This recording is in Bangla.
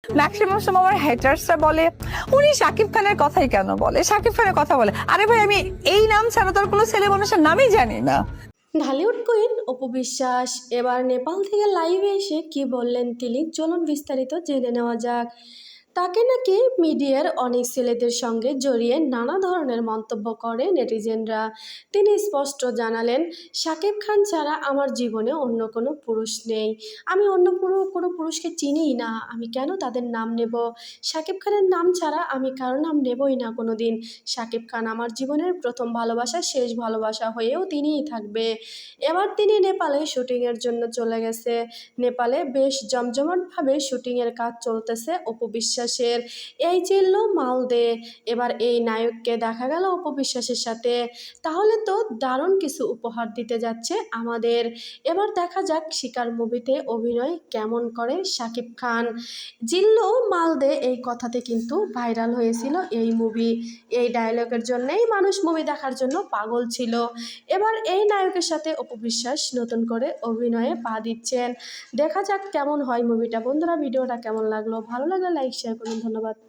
ম্যাক্সিমাম সময় আমার হেটার্সরা বলে উনি শাকিব খানের কথাই কেন বলে, শাকিব খানের কথা বলে। আরে ভাই, আমি এই নাম ছাড়া তো আর কোনো ছেলে মানুষের নামই জানি না। ঢালিউড কুইন অপু বিশ্বাস এবার নেপাল থেকে লাইভে এসে কি বললেন তিনি, চলুন বিস্তারিত জেনে নেওয়া যাক। তাকে নাকি মিডিয়ার অনেক ছেলেদের সঙ্গে জড়িয়ে নানা ধরনের মন্তব্য করে নেটিজেনরা। তিনি স্পষ্ট জানালেন, শাকিব খান ছাড়া আমার জীবনে অন্য কোনো পুরুষ নেই। আমি অন্য কোনো পুরুষকে চিনিই না, আমি কেন তাদের নাম নেব? শাকিব খানের নাম ছাড়া আমি কারো নাম নেবই না কোনো দিন। শাকিব খান আমার জীবনের প্রথম ভালোবাসা, শেষ ভালোবাসা হয়েও তিনিই থাকবে। এবার তিনি নেপালে শুটিংয়ের জন্য চলে গেছে। নেপালে বেশ জমজমাটভাবে শুটিংয়ের কাজ চলতেছে অপু বিশ্বাসের। এই ছিল মালদে। এবার এই নায়ককে দেখা গেল অপু বিশ্বাসের সাথে। তাহলে তো দারুণ কিছু উপহার দিতে যাচ্ছে আমাদের। এবার দেখা যাক শিকার মুভিতে অভিনয় কেমন করে শাকিব খান। জিল্লু মালদে এই কথাতে কিন্তু ভাইরাল হয়েছিল এই মুভি। এই ডায়লগের জন্যই মানুষ মুভি দেখার জন্য পাগল ছিল। এবার এই নায়কের সাথে অপু বিশ্বাস নতুন করে অভিনয়ে পা দিচ্ছেন। দেখা যাক কেমন হয় মুভিটা। বন্ধুরা, ভিডিওটা কেমন লাগলো? ভালো লাগলে লাইক শেয়ার করুন। ধন্যবাদ।